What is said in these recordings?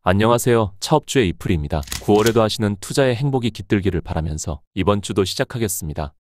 안녕하세요. 차업주의 이풀이입니다. 9월에도 하시는 투자의 행복이 깃들기를 바라면서 이번 주도 시작하겠습니다.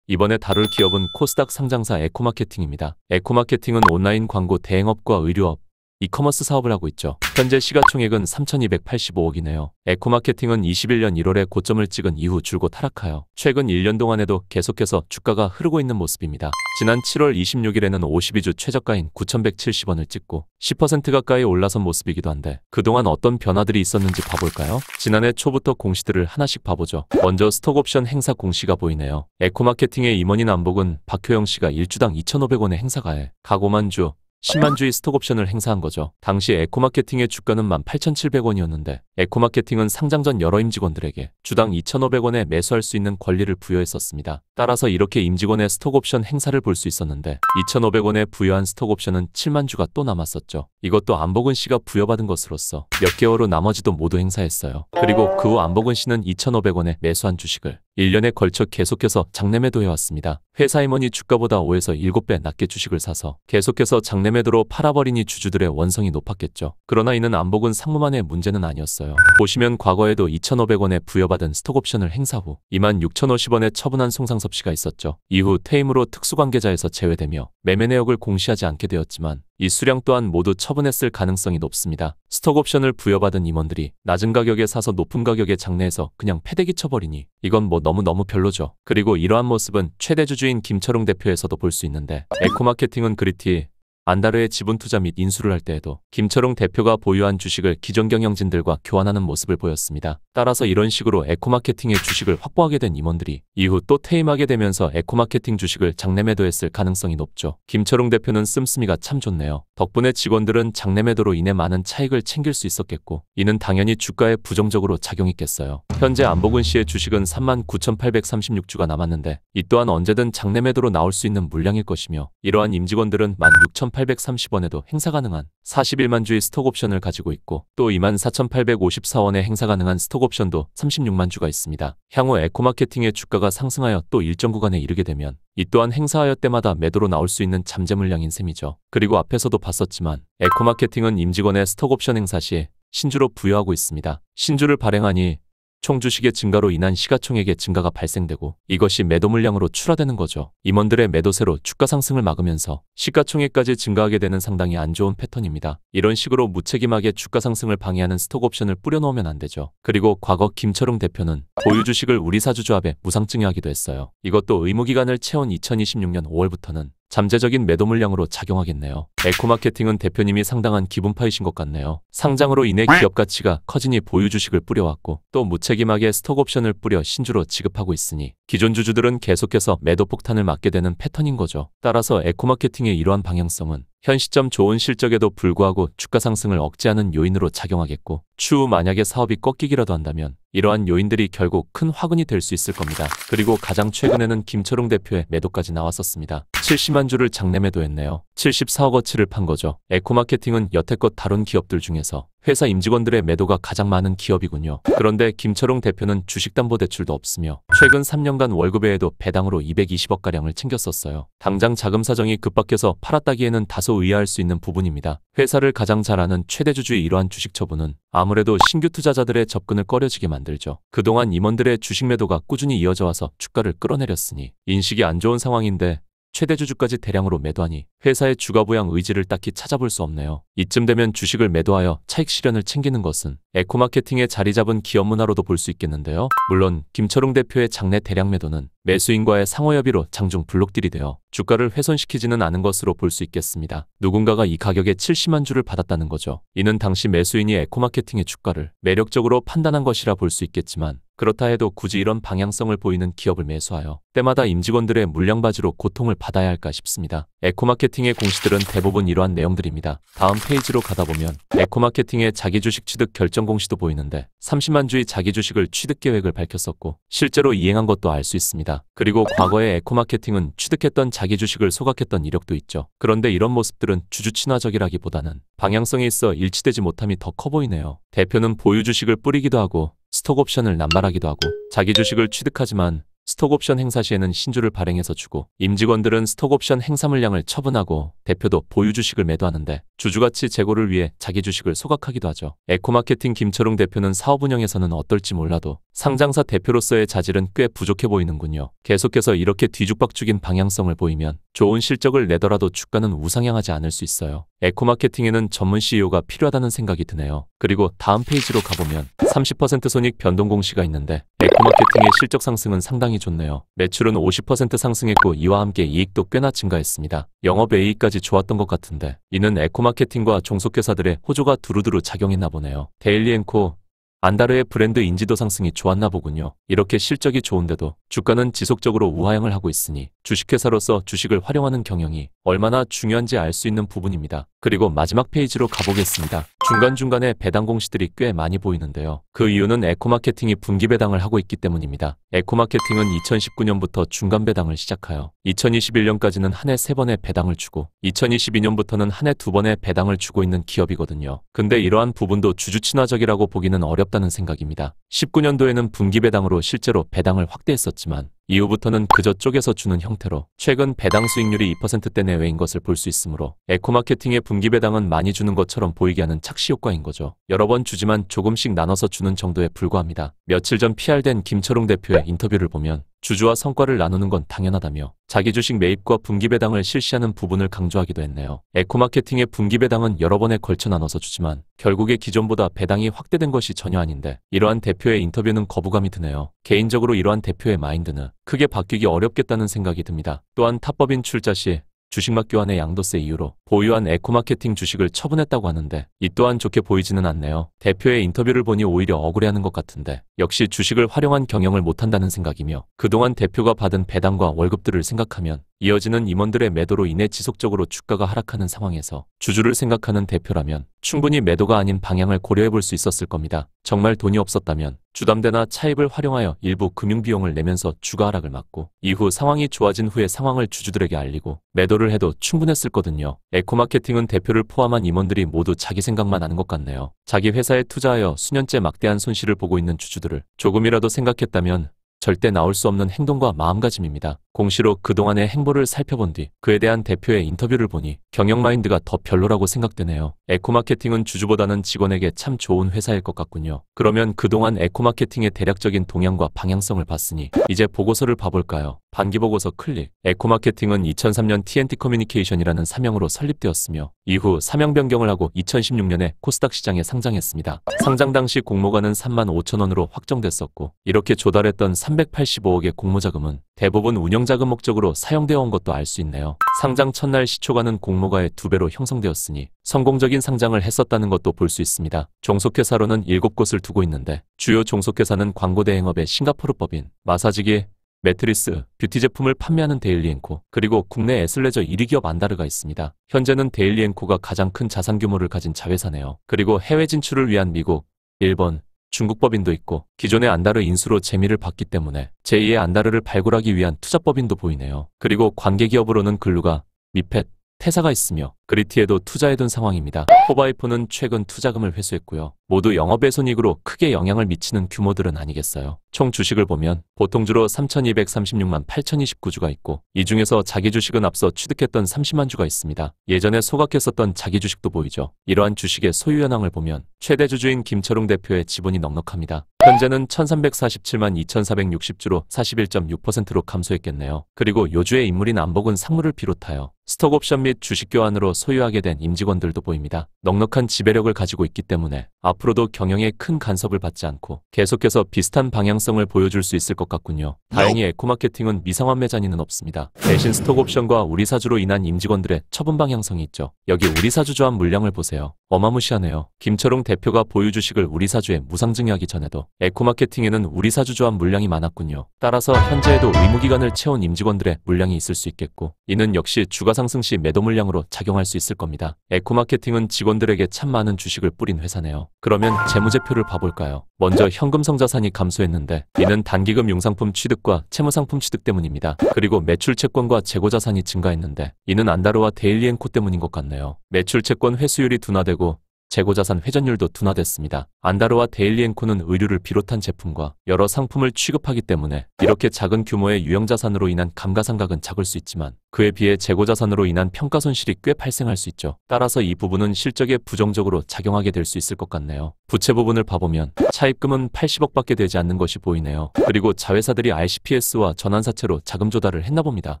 이번에 다룰 기업은 코스닥 상장사 에코마케팅입니다. 에코마케팅은 온라인 광고 대행업과 의류업, 이커머스 사업을 하고 있죠. 현재 시가총액은 3,285억이네요. 에코마케팅은 21년 1월에 고점을 찍은 이후 줄곧 하락하여 최근 1년 동안에도 계속해서 주가가 흐르고 있는 모습입니다. 지난 7월 26일에는 52주 최저가인 9,170원을 찍고 10% 가까이 올라선 모습이기도 한데 그동안 어떤 변화들이 있었는지 봐볼까요? 지난해 초부터 공시들을 하나씩 봐보죠. 먼저 스톡옵션 행사 공시가 보이네요. 에코마케팅의 임원인 안복은 박효영 씨가 1주당 2,500원의 행사가에 각 5만 주 10만 주의 스톡옵션을 행사한 거죠. 당시 에코마케팅의 주가는 18,700원이었는데 에코마케팅은 상장 전 여러 임직원들에게 주당 2,500원에 매수할 수 있는 권리를 부여했었습니다. 따라서 이렇게 임직원의 스톡옵션 행사를 볼 수 있었는데 2,500원에 부여한 스톡옵션은 7만 주가 또 남았었죠. 이것도 안복은 씨가 부여받은 것으로서 몇 개월 후 나머지도 모두 행사했어요. 그리고 그 후 안복은 씨는 2,500원에 매수한 주식을 1년에 걸쳐 계속해서 장내 매도해왔습니다. 회사 임원이 주가보다 5에서 7배 낮게 주식을 사서 계속해서 장내 매도로 팔아버리니 주주들의 원성이 높았겠죠. 그러나 이는 안복은 상무만의 문제는 아니었어요. 보시면 과거에도 2,500원에 부여받은 스톡옵션을 행사 후 26,050원에 처분한 송상섭 씨가 있었죠. 이후 퇴임으로 특수관계자에서 제외되며 매매 내역을 공시하지 않게 되었지만 이 수량 또한 모두 처분했을 가능성이 높습니다. 스톡옵션을 부여받은 임원들이 낮은 가격에 사서 높은 가격에 장내에서 그냥 패대기 쳐버리니 이건 뭐 너무너무 별로죠. 그리고 이러한 모습은 최대 주주인 김철웅 대표에서도 볼 수 있는데 에코마케팅은 그리티 안다르의 지분 투자 및 인수를 할 때에도 김철웅 대표가 보유한 주식을 기존 경영진들과 교환하는 모습을 보였습니다. 따라서 이런 식으로 에코마케팅의 주식을 확보하게 된 임원들이 이후 또 퇴임하게 되면서 에코마케팅 주식을 장내 매도했을 가능성이 높죠. 김철웅 대표는 씀씀이가 참 좋네요. 덕분에 직원들은 장내 매도로 인해 많은 차익을 챙길 수 있었겠고 이는 당연히 주가에 부정적으로 작용했겠어요. 현재 안복은 씨의 주식은 39,836주가 남았는데 이 또한 언제든 장내 매도로 나올 수 있는 물량일 것이며 이러한 임직원들은 16,830원에도 행사 가능한 41만 주의 스톡옵션을 가지고 있고 또 24,854원에 행사 가능한 스톡옵션도 36만 주가 있습니다. 향후 에코마케팅의 주가가 상승하여 또 일정 구간에 이르게 되면 이 또한 행사하여 때마다 매도로 나올 수 있는 잠재 물량인 셈이죠. 그리고 앞에서도 봤었지만 에코마케팅은 임직원의 스톡옵션 행사 시 신주로 부여하고 있습니다. 신주를 발행하니 총 주식의 증가로 인한 시가총액의 증가가 발생되고 이것이 매도 물량으로 출하되는 거죠. 임원들의 매도세로 주가 상승을 막으면서 시가총액까지 증가하게 되는 상당히 안 좋은 패턴입니다. 이런 식으로 무책임하게 주가 상승을 방해하는 스톡옵션을 뿌려놓으면 안 되죠. 그리고 과거 김철웅 대표는 보유 주식을 우리사주조합에 무상증여하기도 했어요. 이것도 의무기간을 채운 2026년 5월부터는 잠재적인 매도 물량으로 작용하겠네요. 에코마케팅은 대표님이 상당한 기분파이신 것 같네요. 상장으로 인해 기업 가치가 커지니 보유 주식을 뿌려왔고 또 무책임하게 스톡옵션을 뿌려 신주로 지급하고 있으니 기존 주주들은 계속해서 매도 폭탄을 맞게 되는 패턴인 거죠. 따라서 에코마케팅의 이러한 방향성은 현 시점 좋은 실적에도 불구하고 주가 상승을 억제하는 요인으로 작용하겠고 추후 만약에 사업이 꺾이기라도 한다면 이러한 요인들이 결국 큰 화근이 될 수 있을 겁니다. 그리고 가장 최근에는 김철웅 대표의 매도까지 나왔었습니다. 70만 주를 장내 매도했네요. 74억어치를 판 거죠. 에코마케팅은 여태껏 다룬 기업들 중에서 회사 임직원들의 매도가 가장 많은 기업이군요. 그런데 김철웅 대표는 주식담보대출도 없으며 최근 3년간 월급외에도 배당으로 220억가량을 챙겼었어요. 당장 자금 사정이 급박해서 팔았다기에는 다소 의아할 수 있는 부분입니다. 회사를 가장 잘 아는 최대 주주의 이러한 주식 처분은 아무래도 신규 투자자들의 접근을 꺼려지게 만들죠. 그동안 임원들의 주식 매도가 꾸준히 이어져 와서 주가를 끌어내렸으니 인식이 안 좋은 상황인데 최대 주주까지 대량으로 매도하니 회사의 주가 부양 의지를 딱히 찾아볼 수 없네요. 이쯤 되면 주식을 매도하여 차익 실현을 챙기는 것은 에코마케팅에 자리 잡은 기업 문화로도 볼 수 있겠는데요. 물론 김철웅 대표의 장내 대량 매도는 매수인과의 상호협의로 장중 블록딜이 되어 주가를 훼손시키지는 않은 것으로 볼 수 있겠습니다. 누군가가 이 가격에 70만 주를 받았다는 거죠. 이는 당시 매수인이 에코마케팅의 주가를 매력적으로 판단한 것이라 볼 수 있겠지만 그렇다 해도 굳이 이런 방향성을 보이는 기업을 매수하여 때마다 임직원들의 물량바지로 고통을 받아야 할까 싶습니다. 에코마케팅의 공시들은 대부분 이러한 내용들입니다. 다음 페이지로 가다 보면 에코마케팅의 자기 주식 취득 결정 공시도 보이는데 30만 주의 자기 주식을 취득 계획을 밝혔었고 실제로 이행한 것도 알 수 있습니다. 그리고 과거에 에코마케팅은 취득했던 자기 주식을 소각했던 이력도 있죠. 그런데 이런 모습들은 주주 친화적이라기보다는 방향성이 있어 일치되지 못함이 더 커 보이네요. 대표는 보유 주식을 뿌리기도 하고 스톡옵션을 남발하기도 하고 자기 주식을 취득하지만 스톡옵션 행사 시에는 신주를 발행해서 주고 임직원들은 스톡옵션 행사 물량을 처분하고 대표도 보유 주식을 매도하는데 주주가치 제고를 위해 자기 주식을 소각하기도 하죠. 에코마케팅 김철웅 대표는 사업 운영에서는 어떨지 몰라도 상장사 대표로서의 자질은 꽤 부족해 보이는군요. 계속해서 이렇게 뒤죽박죽인 방향성을 보이면 좋은 실적을 내더라도 주가는 우상향하지 않을 수 있어요. 에코마케팅에는 전문 CEO가 필요하다는 생각이 드네요. 그리고 다음 페이지로 가보면 30% 손익 변동 공시가 있는데 에코마케팅의 실적 상승은 상당히 좋네요. 매출은 50% 상승했고 이와 함께 이익도 꽤나 증가했습니다. 영업이익까지 좋았던 것 같은데 이는 에코마케팅과 종속회사들의 호조가 두루두루 작용했나 보네요. 데일리앤코, 안다르의 브랜드 인지도 상승이 좋았나 보군요. 이렇게 실적이 좋은데도 주가는 지속적으로 우하향을 하고 있으니 주식회사로서 주식을 활용하는 경영이 얼마나 중요한지 알 수 있는 부분입니다. 그리고 마지막 페이지로 가보겠습니다. 중간중간에 배당 공시들이 꽤 많이 보이는데요. 그 이유는 에코마케팅이 분기 배당을 하고 있기 때문입니다. 에코마케팅은 2019년부터 중간 배당을 시작하여 2021년까지는 한 해 3번의 배당을 주고 2022년부터는 한 해 2번의 배당을 주고 있는 기업이거든요. 근데 이러한 부분도 주주 친화적이라고 보기는 어렵다는 생각입니다. 19년도에는 분기 배당으로 실제로 배당을 확대했었지만 이후부터는 그저 쪼개서 주는 형태로 최근 배당 수익률이 2%대 내외인 것을 볼 수 있으므로 에코마케팅의 분기 배당은 많이 주는 것처럼 보이게 하는 착시 효과인 거죠. 여러 번 주지만 조금씩 나눠서 주는 정도에 불과합니다. 며칠 전 PR된 김철웅 대표의 인터뷰를 보면 주주와 성과를 나누는 건 당연하다며 자기 주식 매입과 분기 배당을 실시하는 부분을 강조하기도 했네요. 에코마케팅의 분기 배당은 여러 번에 걸쳐 나눠서 주지만 결국에 기존보다 배당이 확대된 것이 전혀 아닌데 이러한 대표의 인터뷰는 거부감이 드네요. 개인적으로 이러한 대표의 마인드는 크게 바뀌기 어렵겠다는 생각이 듭니다. 또한 탑법인 출자 시 주식맛 교환의 양도세 이유로 보유한 에코마케팅 주식을 처분했다고 하는데 이 또한 좋게 보이지는 않네요. 대표의 인터뷰를 보니 오히려 억울해하는 것 같은데 역시 주식을 활용한 경영을 못한다는 생각이며 그동안 대표가 받은 배당과 월급들을 생각하면 이어지는 임원들의 매도로 인해 지속적으로 주가가 하락하는 상황에서 주주를 생각하는 대표라면 충분히 매도가 아닌 방향을 고려해 볼 수 있었을 겁니다. 정말 돈이 없었다면 주담대나 차입을 활용하여 일부 금융비용을 내면서 주가 하락을 막고 이후 상황이 좋아진 후에 상황을 주주들에게 알리고 매도를 해도 충분했을 거든요. 에코마케팅은 대표를 포함한 임원들이 모두 자기 생각만 하는 것 같네요. 자기 회사에 투자하여 수년째 막대한 손실을 보고 있는 주주들을 조금이라도 생각했다면 절대 나올 수 없는 행동과 마음가짐입니다. 공시로 그동안의 행보를 살펴본 뒤 그에 대한 대표의 인터뷰를 보니 경영 마인드가 더 별로라고 생각되네요. 에코마케팅은 주주보다는 직원에게 참 좋은 회사일 것 같군요. 그러면 그동안 에코마케팅의 대략적인 동향과 방향성을 봤으니 이제 보고서를 봐볼까요? 반기보고서 클릭. 에코마케팅은 2003년 TNT 커뮤니케이션이라는 사명으로 설립되었으며 이후 사명 변경을 하고 2016년에 코스닥 시장에 상장했습니다. 상장 당시 공모가는 35,000원으로 확정됐었고 이렇게 조달했던 385억의 공모자금은 대부분 운영자금 목적으로 사용되어 온 것도 알 수 있네요. 상장 첫날 시초가는 공모가의 2배로 형성되었으니 성공적인 상장을 했었다는 것도 볼 수 있습니다. 종속회사로는 7곳을 두고 있는데 주요 종속회사는 광고 대행업의 싱가포르법인, 마사지기, 매트리스, 뷰티 제품을 판매하는 데일리앤코, 그리고 국내 애슬레저 1위 기업 안다르가 있습니다. 현재는 데일리앤코가 가장 큰 자산 규모를 가진 자회사네요. 그리고 해외 진출을 위한 미국, 일본, 중국법인도 있고 기존의 안다르 인수로 재미를 봤기 때문에 제2의 안다르를 발굴하기 위한 투자법인도 보이네요. 그리고 관계기업으로는 글루가, 미펫, 퇴사가 있으며 그리티에도 투자해둔 상황입니다. 포바이포는 최근 투자금을 회수했고요. 모두 영업외손익으로 크게 영향을 미치는 규모들은 아니겠어요. 총 주식을 보면 보통주로 3,236만 8,029주가 있고 이 중에서 자기 주식은 앞서 취득했던 30만 주가 있습니다. 예전에 소각했었던 자기 주식도 보이죠. 이러한 주식의 소유 현황을 보면 최대 주주인 김철웅 대표의 지분이 넉넉합니다. 현재는 1,347만 2,460주로 41.6%로 감소했겠네요. 그리고 요주의 인물인 안복은 상무를 비롯하여 스톡옵션 및 주식 교환으로 소유하게 된 임직원들도 보입니다. 넉넉한 지배력을 가지고 있기 때문에 앞으로도 경영에 큰 간섭을 받지 않고 계속해서 비슷한 방향성을 보여줄 수 있을 것 같군요. 다행히 에코마케팅은 미상환 매자니는 없습니다. 대신 스톡옵션과 우리사주로 인한 임직원들의 처분 방향성이 있죠. 여기 우리사주 조합 물량을 보세요. 어마무시하네요. 김철웅 대표가 보유 주식을 우리사주에 무상증여하기 전에도 에코마케팅에는 우리사주 조합 물량이 많았군요. 따라서 현재에도 의무기간을 채운 임직원들의 물량이 있을 수 있겠고 이는 역시 주가 상승 시 매도 물량으로 작용할 수 있을 겁니다. 에코마케팅은 직원들에게 참 많은 주식을 뿌린 회사네요. 그러면 재무제표를 봐볼까요? 먼저 현금성자산이 감소했는데 이는 단기금 융상품 취득과 채무상품 취득 때문입니다. 그리고 매출채권과 재고자산이 증가했는데 이는 안다르와 데일리앤코 때문인 것 같네요. 매출채권 회수율이 둔화되고 재고자산 회전율도 둔화됐습니다. 안다르와 데일리앤코는 의류를 비롯한 제품과 여러 상품을 취급하기 때문에 이렇게 작은 규모의 유형자산으로 인한 감가상각은 작을 수 있지만 그에 비해 재고자산으로 인한 평가손실이 꽤 발생할 수 있죠. 따라서 이 부분은 실적에 부정적으로 작용하게 될 수 있을 것 같네요. 부채 부분을 봐보면 차입금은 80억밖에 되지 않는 것이 보이네요. 그리고 자회사들이 RCPS와 전환사채로 자금 조달을 했나 봅니다.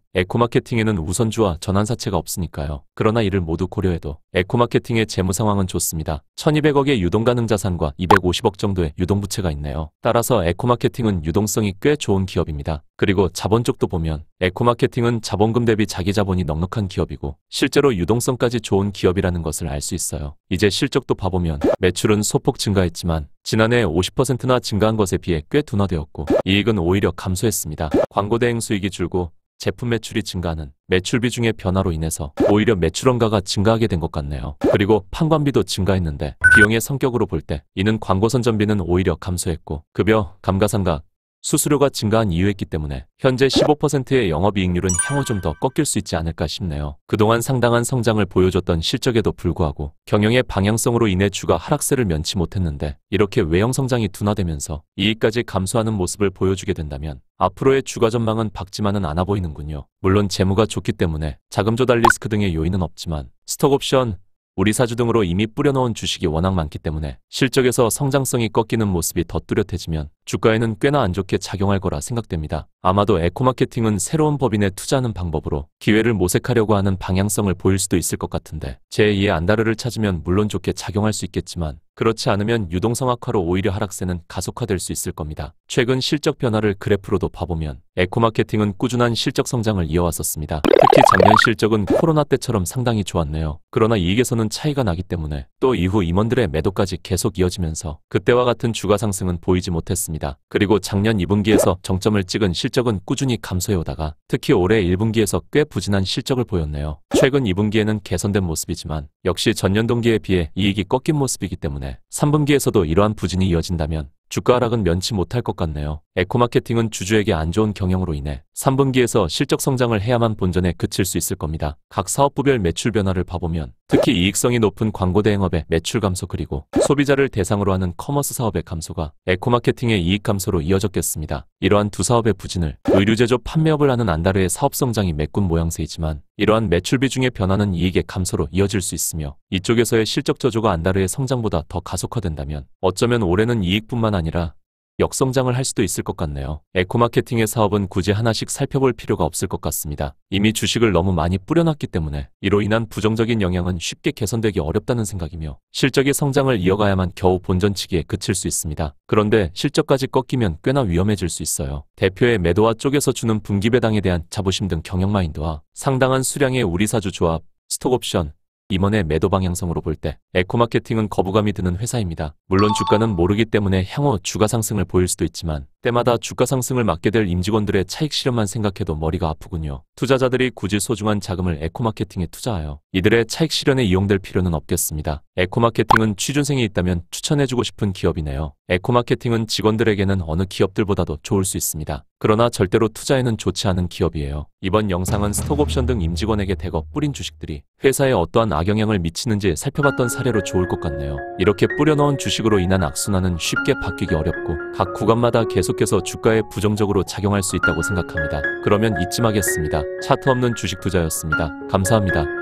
에코마케팅에는 우선주와 전환사채가 없으니까요. 그러나 이를 모두 고려해도 에코마케팅의 재무 상황은 좋습니다. 1200억의 유동가능 자산과 250억 정도의 유동부채가 있네요. 따라서 에코마케팅은 유동성이 꽤 좋은 기업입니다. 그리고 자본 쪽도 보면 에코마케팅은 자본금 대비 자기 자본이 넉넉한 기업이고 실제로 유동성까지 좋은 기업이라는 것을 알 수 있어요. 이제 실적도 봐보면 매출은 소폭 증가했지만 지난해 50%나 증가한 것에 비해 꽤 둔화되었고 이익은 오히려 감소했습니다. 광고 대행 수익이 줄고 제품 매출이 증가하는 매출 비중의 변화로 인해서 오히려 매출원가가 증가하게 된 것 같네요. 그리고 판관비도 증가했는데 비용의 성격으로 볼 때 이는 광고 선전비는 오히려 감소했고 급여, 감가상각, 수수료가 증가한 이유였기 때문에 현재 15%의 영업이익률은 향후 좀 더 꺾일 수 있지 않을까 싶네요. 그동안 상당한 성장을 보여줬던 실적에도 불구하고 경영의 방향성으로 인해 주가 하락세를 면치 못했는데 이렇게 외형 성장이 둔화되면서 이익까지 감소하는 모습을 보여주게 된다면 앞으로의 주가 전망은 밝지만은 않아 보이는군요. 물론 재무가 좋기 때문에 자금 조달 리스크 등의 요인은 없지만 스톡옵션, 우리사주 등으로 이미 뿌려놓은 주식이 워낙 많기 때문에 실적에서 성장성이 꺾이는 모습이 더 뚜렷해지면 주가에는 꽤나 안 좋게 작용할 거라 생각됩니다. 아마도 에코마케팅은 새로운 법인에 투자하는 방법으로 기회를 모색하려고 하는 방향성을 보일 수도 있을 것 같은데 제2의 안다르를 찾으면 물론 좋게 작용할 수 있겠지만 그렇지 않으면 유동성 악화로 오히려 하락세는 가속화될 수 있을 겁니다. 최근 실적 변화를 그래프로도 봐보면 에코마케팅은 꾸준한 실적 성장을 이어왔었습니다. 특히 작년 실적은 코로나 때처럼 상당히 좋았네요. 그러나 이익에서는 차이가 나기 때문에 또 이후 임원들의 매도까지 계속 이어지면서 그때와 같은 주가 상승은 보이지 못했습니다. 그리고 작년 2분기에서 정점을 찍은 실적은 꾸준히 감소해오다가 특히 올해 1분기에서 꽤 부진한 실적을 보였네요. 최근 2분기에는 개선된 모습이지만 역시 전년 동기에 비해 이익이 꺾인 모습이기 때문에 3분기에서도 이러한 부진이 이어진다면 주가 하락은 면치 못할 것 같네요. 에코마케팅은 주주에게 안 좋은 경영으로 인해 3분기에서 실적 성장을 해야만 본전에 그칠 수 있을 겁니다. 각 사업부별 매출 변화를 봐보면 특히 이익성이 높은 광고 대행업의 매출 감소 그리고 소비자를 대상으로 하는 커머스 사업의 감소가 에코마케팅의 이익 감소로 이어졌겠습니다. 이러한 두 사업의 부진을 의류제조 판매업을 하는 안다르의 사업 성장이 메꾼 모양새이지만 이러한 매출 비중의 변화는 이익의 감소로 이어질 수 있으며 이쪽에서의 실적 저조가 안다르의 성장보다 더 가속화된다면 어쩌면 올해는 이익뿐만 아니라 역성장을 할 수도 있을 것 같네요. 에코마케팅의 사업은 굳이 하나씩 살펴볼 필요가 없을 것 같습니다. 이미 주식을 너무 많이 뿌려놨기 때문에 이로 인한 부정적인 영향은 쉽게 개선되기 어렵다는 생각이며 실적의 성장을 이어가야만 겨우 본전치기에 그칠 수 있습니다. 그런데 실적까지 꺾이면 꽤나 위험해질 수 있어요. 대표의 매도와 쪽에서 주는 분기배당에 대한 자부심 등 경영 마인드와 상당한 수량의 우리사주 조합, 스톡옵션, 임원의 매도 방향성으로 볼 때 에코마케팅은 거부감이 드는 회사입니다. 물론 주가는 모르기 때문에 향후 주가 상승을 보일 수도 있지만 때마다 주가 상승을 맡게 될 임직원들의 차익 실현만 생각해도 머리가 아프군요. 투자자들이 굳이 소중한 자금을 에코마케팅에 투자하여 이들의 차익 실현에 이용될 필요는 없겠습니다. 에코마케팅은 취준생이 있다면 추천해주고 싶은 기업이네요. 에코마케팅은 직원들에게는 어느 기업들보다도 좋을 수 있습니다. 그러나 절대로 투자에는 좋지 않은 기업이에요. 이번 영상은 스톡옵션 등 임직원에게 대거 뿌린 주식들이 회사에 어떠한 악영향을 미치는지 살펴봤던 사례로 좋을 것 같네요. 이렇게 뿌려넣은 주식으로 인한 악순환은 쉽게 바뀌기 어렵고 각 구간마다 계속해서 주가에 부정적으로 작용할 수 있다고 생각합니다. 그러면 이쯤 하겠습니다. 차트 없는 주식 투자였습니다. 감사합니다.